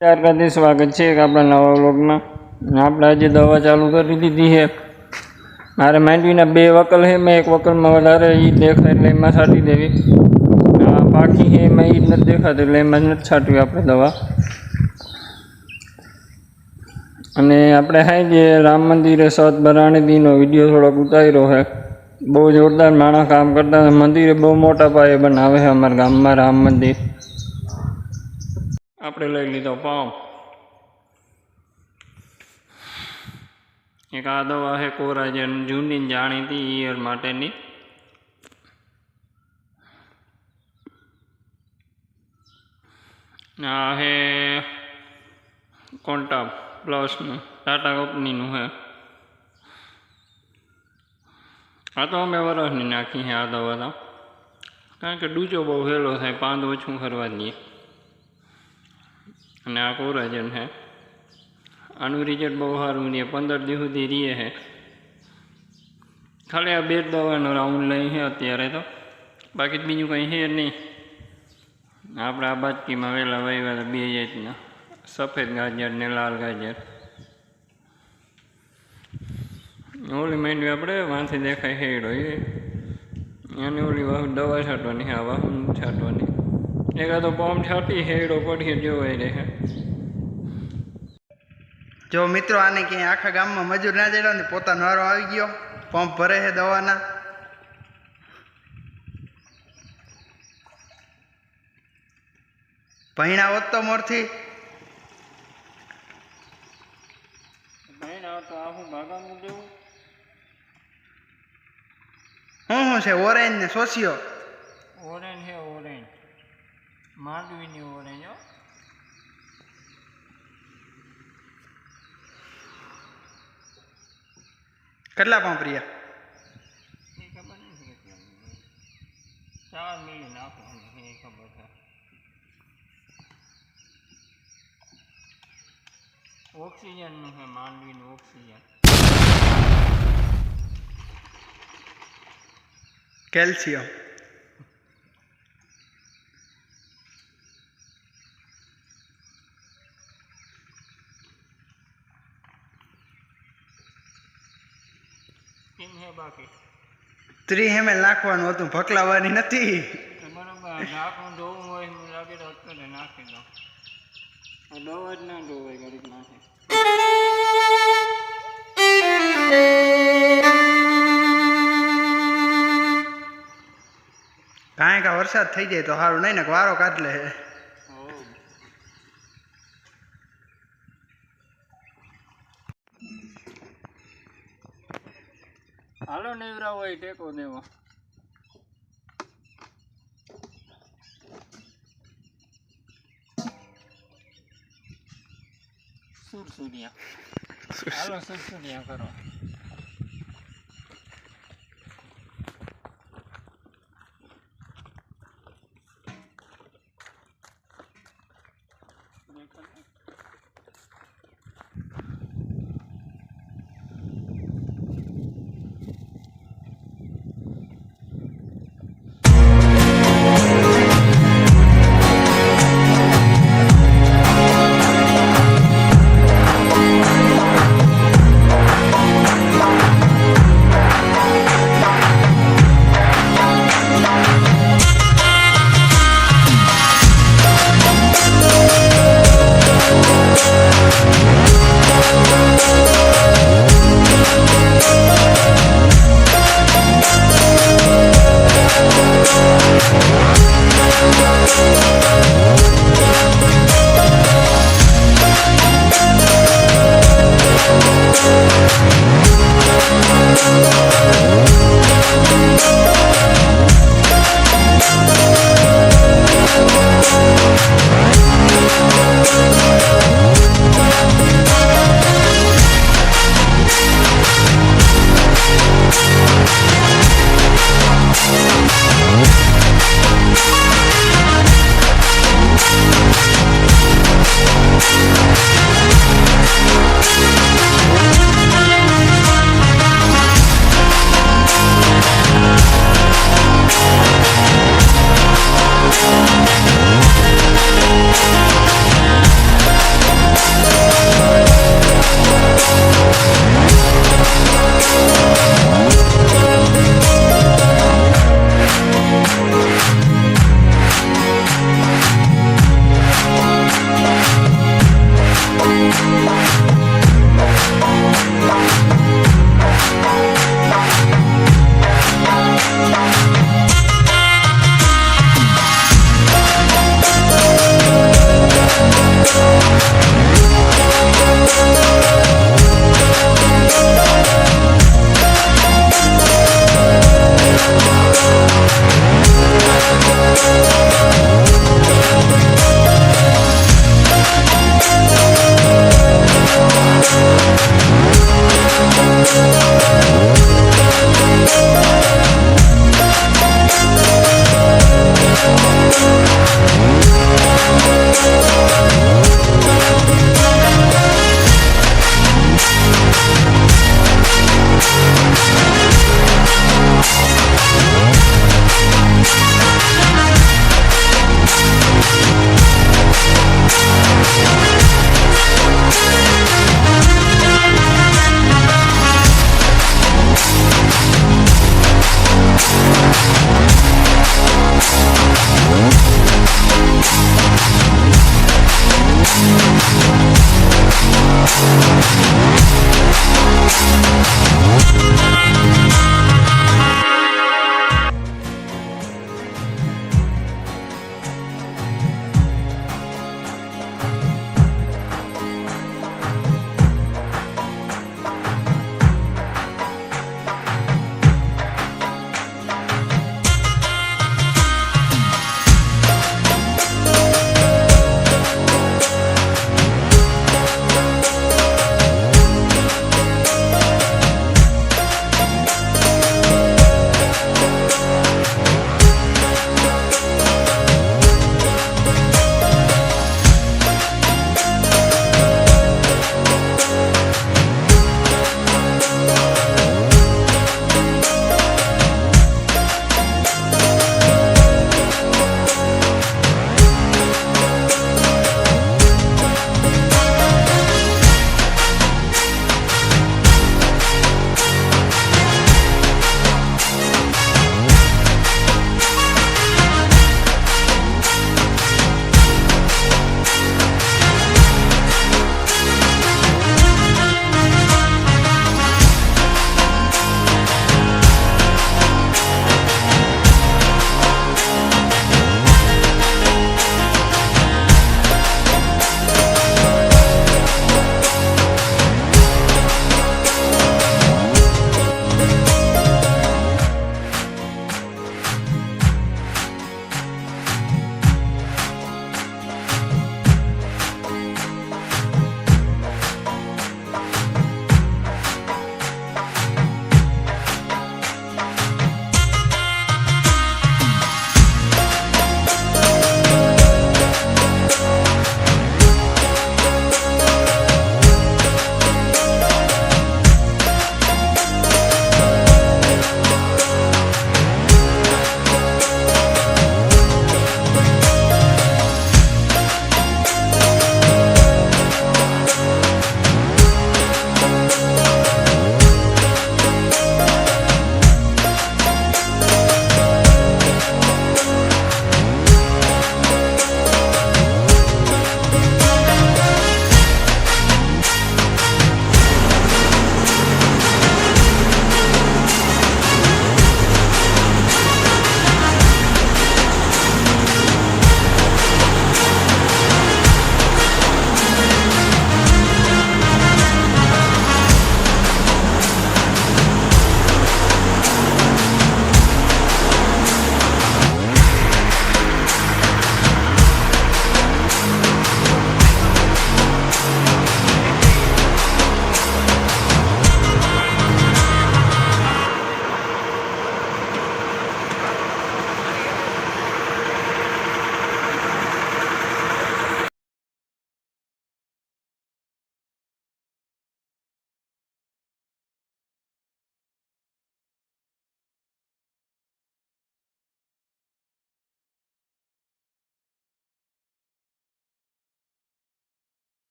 ત્યાર સ્વાગત છે આપણા નવા વ્લોગમાં। આપણે આજે દવા ચાલુ કરી દીધી છે। મારે માંડવીના 2 વકલ છે, મેં 1 વકલમાં વધારે ઈ દેખાય એટલે એમાં છાંટી દેવી। બાકી છે એમાં ઈ નથી દેખાતું એટલે એમાં નથી છાંટવી આપણે દવા। અને આપણે જે રામ મંદિરે સત બરાણીનો વિડીયો થોડોક ઉતાર્યો છે। બહુ જોરદાર માણસ કામ કરતા, મંદિરે બહુ મોટા પાયે બનાવે છે અમારા ગામમાં રામ મંદિર। આપણે લઈ લીધો પંપ। એક આ દવા છે કોરાજન, જૂની જાણીતી ઈયર માટેની। આ છે કોન્ટા પ્લસનું, ટાટા કંપનીનું છે। આ તો અમે વરસની નાખી છે આ દવા તો, કારણ કે ડૂચો બહુ વહેલો થાય, પાંદ ઓછું કરવા દઈએ। અને આ કોરાજન છે, આનું રિઝલ્ટ બહુ સારું રહે, 15 દિવસ સુધી રહે છે। ખાલી આ 2 દવાનો રાઉન્ડ લઈ છે અત્યારે તો, બાકી બીજું કંઈ છે નહીં। આપણે આ બાજકીમાં વહેલા વાવ્યા 2 જાતના, સફેદ ગાજર ને લાલ ગાજર। ઓલી માંડવી આપણે વાંથી દેખાય હેડો એની ઓલી વાહુ દવા છાંટવાની છે, આ વાહુ છાંટવાની। એકાદો પંપ છાંટી હેડો પડીએ જોવાઈ રહે। જો મિત્રો આને ક્યાંય આખા ગામમાં મજૂર ના જડ્યો ને પોતાનો વારો આવી ગયો, પંપ ભરે છે દવાના। ભૈણા હોત તો મોરથી શું છે ઓરેન્જ ને સોસિયો? ઓરેન્જ છે, ઓરેન્જ માંડવીની ઓરેન્જ। કેટલા પંપ રહ્યા? એ ખબર નથી, 4 મિલી નાખવાની એ ખબર છે। ઓક્સિજનનું છે, માંડવીનું ઓક્સિજન। કેલ્શિયમ। બાકી 30 ml નાખવાનું હતું, ભકલાવાની નથી। બરોબર, ઢાંકણું ધોવું હોય મને લાગે તો અત્યારે નાખી દો, દવા જ ના ધોવાય ઘડીક નાખે। કાંઈ કા વરસાદ થઈ જાય તો સારું, નહીં ને વારો કાઢ લે। હાલો નેવરા હોય ટેકો દેવો। સુરસુરિયા, હાલો સુરસુરિયા કરો।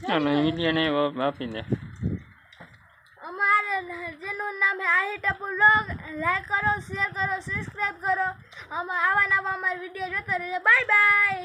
ચાલો વિડીયોને આપી દે हमारे चैनल नाम है आही टप्पू व्लॉग लाइक करो शेयर करो सब्सक्राइब करो हम आवा नवा हमारे वीडियो जोता रहो बाय बाय।